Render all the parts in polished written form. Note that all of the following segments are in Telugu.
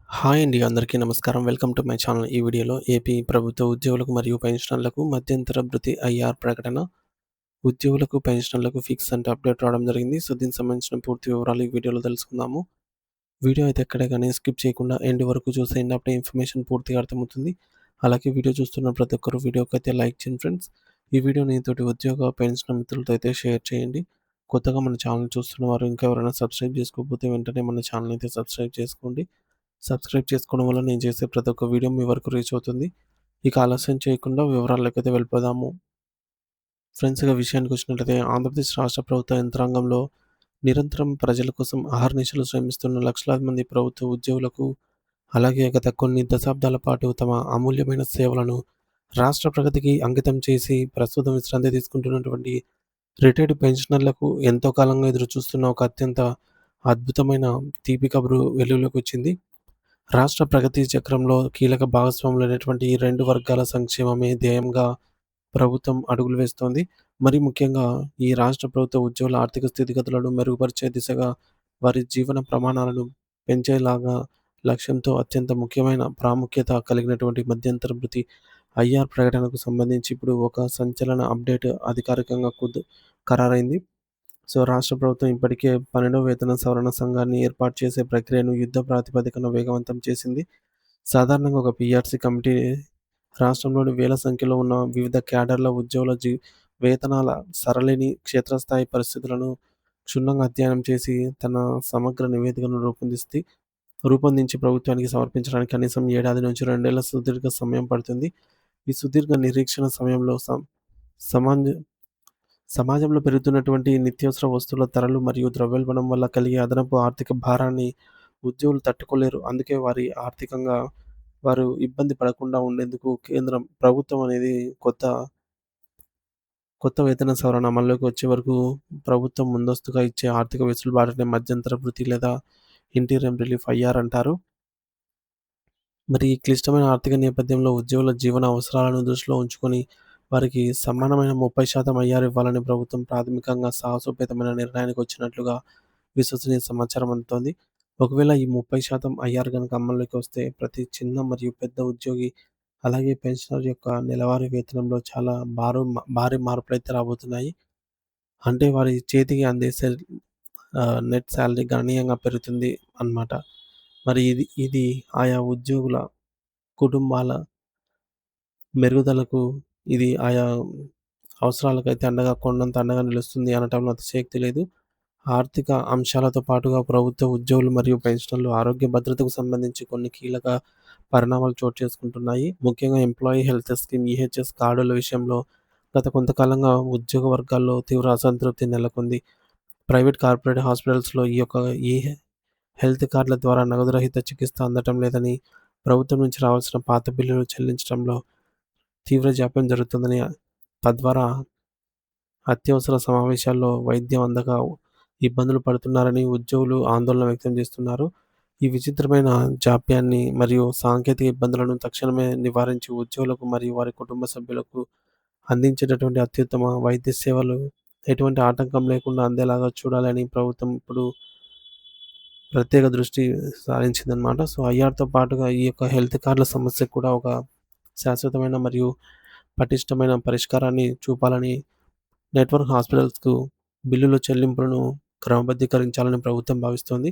హాయ్ అండి. అందరికీ నమస్కారం. Welcome to my channel. ఈ వీడియోలో ఏపీ ప్రభుత్వ ఉద్యోగులకు మరియు పెన్షనర్లకు మధ్యంతర భృతి ఐఆర్ ప్రకటన, ఉద్యోగులకు, పెన్షనర్లకు ఫిక్స్ అంటే అప్డేట్ రావడం జరిగింది. సో, దీనికి సంబంధించిన పూర్తి వివరాలు ఈ వీడియోలో తెలుసుకుందాము. వీడియో అయితే ఎక్కడ గాని స్కిప్ చేయకుండా ఎండ్ వరకు చూసేయండి. అప్పుడే ఇన్ఫర్మేషన్ పూర్తిగా అర్థమవుతుంది. అలాగే వీడియో చూస్తున్న ప్రతి ఒక్కరు వీడియోకైతే లైక్ చేయండి ఫ్రెండ్స్. ఈ వీడియోని తోటి ఉద్యోగ, పెన్షనర్ మిత్రులతో అయితే షేర్ చేయండి. కొత్తగా మన ఛానల్ చూస్తున్న వారు ఇంకా ఎవరైనా సబ్స్క్రైబ్ చేసుకోకపోతే వెంటనే మన ఛానల్ అయితే సబ్స్క్రైబ్ చేసుకోండి. సబ్స్క్రైబ్ చేసుకోవడం వల్ల నేను చేసే ప్రతి ఒక్క వీడియో మీ వరకు రీచ్ అవుతుంది. ఇక ఆలస్యం చేయకుండా వివరాల్లోకైతే వెళ్ళిపోదాము. ఫ్రెండ్స్, ఇక విషయానికొచ్చినట్లయితే ఆంధ్రప్రదేశ్ రాష్ట్ర ప్రభుత్వ యంత్రాంగంలో నిరంతరం ప్రజల కోసం అహర్నిశలు శ్రమిస్తున్న లక్షలాది మంది ప్రభుత్వ ఉద్యోగులకు, అలాగే గత కొన్ని దశాబ్దాల పాటు తమ అమూల్యమైన సేవలను రాష్ట్ర ప్రగతికి అంకితం చేసి ప్రస్తుతం విశ్రాంతి తీసుకుంటున్నటువంటి రిటైర్డ్ పెన్షనర్లకు ఎంతో కాలంగా ఎదురుచూస్తున్న ఒక అత్యంత అద్భుతమైన తీపి కబురు వెలుగులోకొచ్చింది. రాష్ట్ర ప్రగతి చక్రంలో కీలక భాగస్వాములైనటువంటి ఈ 2 వర్గాల సంక్షేమమే ధ్యేయంగా ప్రభుత్వం అడుగులు వేస్తోంది. మరి ముఖ్యంగా ఈ రాష్ట్ర ప్రభుత్వ ఉద్యోగుల ఆర్థిక స్థితిగతులను మెరుగుపరిచే దిశగా, వారి జీవన ప్రమాణాలను పెంచేలాగా లక్ష్యంతో అత్యంత ముఖ్యమైన ప్రాముఖ్యత కలిగినటువంటి మధ్యంతర భృతి ఐఆర్ ప్రకటనకు సంబంధించి ఇప్పుడు ఒక సంచలన అప్డేట్ అధికారికంగా ఖరారైంది. సో, రాష్ట్ర ప్రభుత్వం ఇప్పటికే 12వ వేతన సవరణ సంఘాన్ని ఏర్పాటు చేసే ప్రక్రియను యుద్ధ ప్రాతిపదికన వేగవంతం చేసింది. సాధారణంగా ఒక పీఆర్సీ కమిటీ రాష్ట్రంలోని వేల సంఖ్యలో ఉన్న వివిధ క్యాడర్ల ఉద్యోగుల వేతనాల సరళిని, క్షేత్రస్థాయి పరిస్థితులను క్షుణ్ణంగా అధ్యయనం చేసి తన సమగ్ర నివేదికను రూపొందించి ప్రభుత్వానికి సమర్పించడానికి కనీసం 7 నుంచి 2 ఏళ్ల సుదీర్ఘ సమయం పడుతుంది. ఈ సుదీర్ఘ నిరీక్షణ సమయంలో సమాజ సమాజంలో పెరుగుతున్నటువంటి నిత్యావసర వస్తువుల ధరలు మరియు ద్రవ్యోల్బణం వల్ల కలిగే అదనపు ఆర్థిక భారాన్ని ఉద్యోగులు తట్టుకోలేరు. అందుకే వారు ఇబ్బంది పడకుండా ఉండేందుకు ప్రభుత్వం అనేది కొత్త కొత్త వేతన సవరణ అమల్లోకి వచ్చే వరకు ప్రభుత్వం ముందస్తుగా ఇచ్చే ఆర్థిక వెసులుబాటునే మధ్యంతర భృతి లేదా ఇంటీరియం రిలీఫ్ ఐఆర్ అంటారు. మరి ఈ క్లిష్టమైన ఆర్థిక నేపథ్యంలో ఉద్యోగుల జీవన అవసరాలను దృష్టిలో ఉంచుకొని వారికి సమానమైన 30% ఐఆర్ ఇవ్వాలని ప్రభుత్వం ప్రాథమికంగా సాహసోపేతమైన నిర్ణయానికి వచ్చినట్లుగా విశ్వసనీయ సమాచారం అందుతోంది. ఒకవేళ ఈ 30% ఐఆర్ గనుక అమల్లోకి వస్తే ప్రతి చిన్న మరియు పెద్ద ఉద్యోగి, అలాగే పెన్షనర్ యొక్క నెలవారీ వేతనంలో చాలా భారీ మార్పులైతే రాబోతున్నాయి. అంటే వారి చేతికి అందే నెట్ సాలరీ గణనీయంగా పెరుగుతుంది అన్నమాట. మరి ఇది ఆయా ఉద్యోగుల కుటుంబాల మెరుగుదలకు, ఇది ఆయా అవసరాలకైతే కొండంత అండగా నిలుస్తుంది అనటంలో అతిశయోక్తి లేదు. ఆర్థిక అంశాలతో పాటుగా ప్రభుత్వ ఉద్యోగులు మరియు పెన్షనర్లు ఆరోగ్య భద్రతకు సంబంధించి కొన్ని కీలక పరిణామాలు చోటు చేసుకుంటున్నాయి. ముఖ్యంగా ఎంప్లాయీ హెల్త్ స్కీమ్ ఈహెచ్ఎస్ కార్డుల విషయంలో గత కొంతకాలంగా ఉద్యోగ వర్గాల్లో తీవ్ర అసంతృప్తి నెలకొంది. ప్రైవేట్, కార్పొరేట్ హాస్పిటల్స్‌లో ఈ హెల్త్ కార్డుల ద్వారా నగదు రహిత చికిత్స అందటం లేదని, ప్రభుత్వం నుంచి రావాల్సిన పాత బిల్లులు చెల్లించడంలో తీవ్ర జాప్యం జరుగుతుందని, తద్వారా అత్యవసర సమావేశాల్లో వైద్యం అందక ఇబ్బందులు పడుతున్నారని ఉద్యోగులు ఆందోళన వ్యక్తం చేస్తున్నారు. ఈ విచిత్రమైన జాప్యాన్ని మరియు సాంకేతిక ఇబ్బందులను తక్షణమే నివారించి ఉద్యోగులకు మరియు వారి కుటుంబ సభ్యులకు అందించేటటువంటి అత్యుత్తమ వైద్య సేవలు ఎటువంటి ఆటంకం లేకుండా అందేలాగా చూడాలని ప్రభుత్వం ఇప్పుడు ప్రత్యేక దృష్టి సారించిందనమాట. సో, ఐఆర్‌తో పాటుగా ఈ యొక్క హెల్త్ కార్డుల సమస్యకు కూడా ఒక శాశ్వతమైన మరియు పటిష్టమైన పరిష్కారాన్ని చూపాలని, నెట్వర్క్ హాస్పిటల్స్‌కు బిల్లుల చెల్లింపులను క్రమబద్ధీకరించాలని ప్రభుత్వం భావిస్తోంది.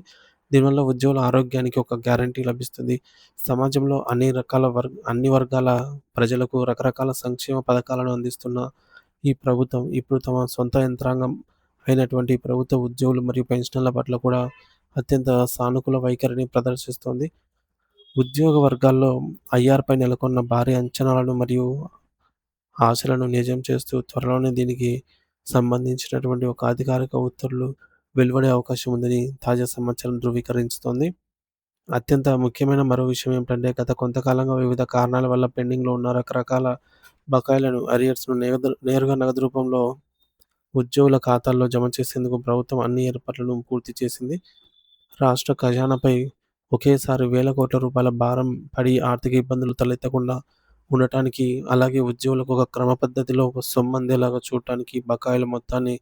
దీనివల్ల ఉద్యోగుల ఆరోగ్యానికి ఒక గ్యారంటీ లభిస్తుంది. సమాజంలో అన్ని వర్గాల ప్రజలకు రకరకాల సంక్షేమ పథకాలను అందిస్తున్న ఈ ప్రభుత్వం ఇప్పుడు తమ సొంత యంత్రాంగం అయినటువంటి ప్రభుత్వ ఉద్యోగులు మరియు పెన్షనర్ల పట్ల కూడా అత్యంత సానుకూల వైఖరిని ప్రదర్శిస్తోంది. ఉద్యోగ వర్గాల్లో ఐఆర్‌పై నెలకొన్న భారీ అంచనాలను మరియు ఆశలను నిజం చేస్తూ త్వరలోనే దీనికి సంబంధించినటువంటి ఒక అధికారిక ఉత్తర్వులు వెలువడే అవకాశం ఉందని తాజా సమాచారం ధృవీకరిస్తోంది. అత్యంత ముఖ్యమైన మరో విషయం ఏమిటంటే, గత కొంతకాలంగా వివిధ కారణాల వల్ల పెండింగ్‌లో ఉన్న రకరకాల బకాయిలను, అరియర్స్‌ను నేరుగా నగదు రూపంలో ఉద్యోగుల ఖాతాల్లో జమ చేసేందుకు ప్రభుత్వం అన్ని ఏర్పాట్లను పూర్తి చేసింది. రాష్ట్ర ఖజానాపై ఒకేసారి వేల కోట్ల రూపాయల భారం పడి ఆర్థిక ఇబ్బందులు తలెత్తకుండా ఉండటానికి, అలాగే ఉద్యోగులకు ఒక క్రమ పద్ధతిలో సొమ్మందేలాగా చూడటానికి బకాయిల మొత్తాన్ని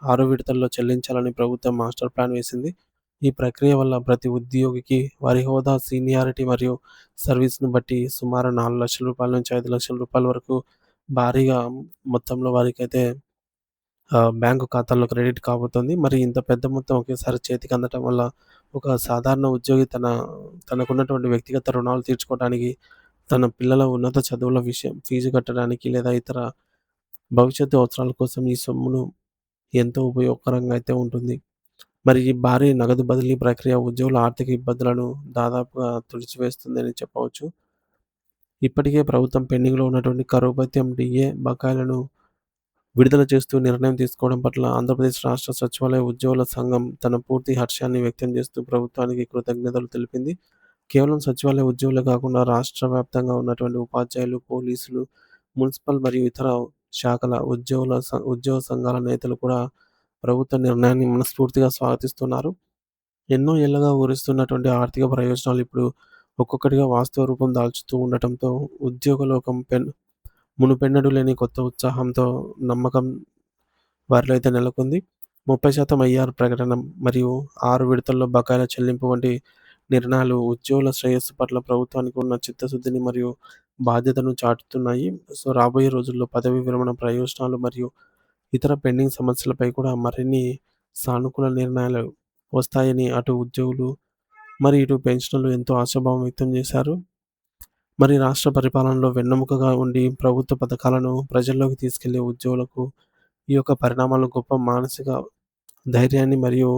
6 విడతల్లో చెల్లించాలని ప్రభుత్వం మాస్టర్ ప్లాన్ వేసింది. ఈ ప్రక్రియ వల్ల ప్రతి ఉద్యోగికి వారి హోదా, సీనియారిటీ మరియు సర్వీస్‌ని బట్టి సుమారు రూ. 4,00,000 నుంచి రూ. 5,00,000 వరకు భారీగా మొత్తంలో వారికైతే బ్యాంకు ఖాతాల్లో క్రెడిట్ కాబోతుంది. మరి ఇంత పెద్ద మొత్తం ఒకేసారి చేతికి అందటం వల్ల ఒక సాధారణ ఉద్యోగి తనకున్నటువంటి వ్యక్తిగత రుణాలు తీర్చుకోవడానికి, తన పిల్లల ఉన్నత చదువుల ఫీజు కట్టడానికి లేదా ఇతర భవిష్యత్తు అవసరాల కోసం ఈ సొమ్మును ఎంతో ఉపయోగకరంగా అయితే ఉంటుంది. మరి ఈ భారీ నగదు బదిలీ ప్రక్రియ ఉద్యోగుల ఆర్థిక ఇబ్బందులను దాదాపుగా తుడిచివేస్తుందని చెప్పవచ్చు. ఇప్పటికే ప్రభుత్వం పెండింగ్‌లో ఉన్నటువంటి కరువు భత్యం, డీఏ బకాయిలను విడుదల చేస్తూ నిర్ణయం తీసుకోవడం పట్ల ఆంధ్రప్రదేశ్ రాష్ట్ర సచివాలయ ఉద్యోగుల సంఘం తన పూర్తి హర్షాన్ని వ్యక్తం చేస్తూ ప్రభుత్వానికి కృతజ్ఞతలు తెలిపింది. కేవలం సచివాలయ ఉద్యోగులే కాకుండా రాష్ట్ర వ్యాప్తంగా ఉన్నటువంటి ఉపాధ్యాయులు, పోలీసులు, మున్సిపల్ మరియు ఇతర శాఖల ఉద్యోగ సంఘాల నేతలు కూడా ప్రభుత్వ నిర్ణయాన్ని మనస్ఫూర్తిగా స్వాగతిస్తున్నారు. ఎన్నో ఏళ్లుగా ఊరిస్తున్నటువంటి ఆర్థిక ప్రయోజనాలు ఇప్పుడు ఒక్కొక్కటిగా వాస్తవ రూపం దాల్చుతూ ఉండటంతో ఉద్యోగ లోకం మునుపెన్నడూ లేని కొత్త ఉత్సాహంతో, నమ్మకం వారిలో అయితే నెలకొంది. 30% ఐఆర్ ప్రకటన మరియు 6 విడతల్లో బకాయిల చెల్లింపు వంటి నిర్ణయాలు ఉద్యోగుల శ్రేయస్సు పట్ల ప్రభుత్వానికి ఉన్న చిత్తశుద్ధిని మరియు బాధ్యతను చాటుతున్నాయి. సో, రాబోయే రోజుల్లో పదవీ విరమణ ప్రయోజనాలు మరియు ఇతర పెండింగ్ సమస్యలపై కూడా మరిన్ని సానుకూల నిర్ణయాలు వస్తాయని అటు ఉద్యోగులు, మరి ఇటు పెన్షనర్లు ఎంతో ఆశాభావం వ్యక్తం చేశారు. మరి రాష్ట్ర పరిపాలనలో వెన్నెముకగా ఉండి ప్రభుత్వ పథకాలను ప్రజల్లోకి తీసుకెళ్లే ఉద్యోగులకు ఈ యొక్క పరిణామాలు గొప్ప మానసిక ధైర్యాన్ని మరియు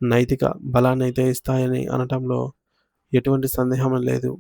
నైతిక బలాన్నయితే ఇస్తాయని అనటంలో ఎటువంటి సందేహం లేదు.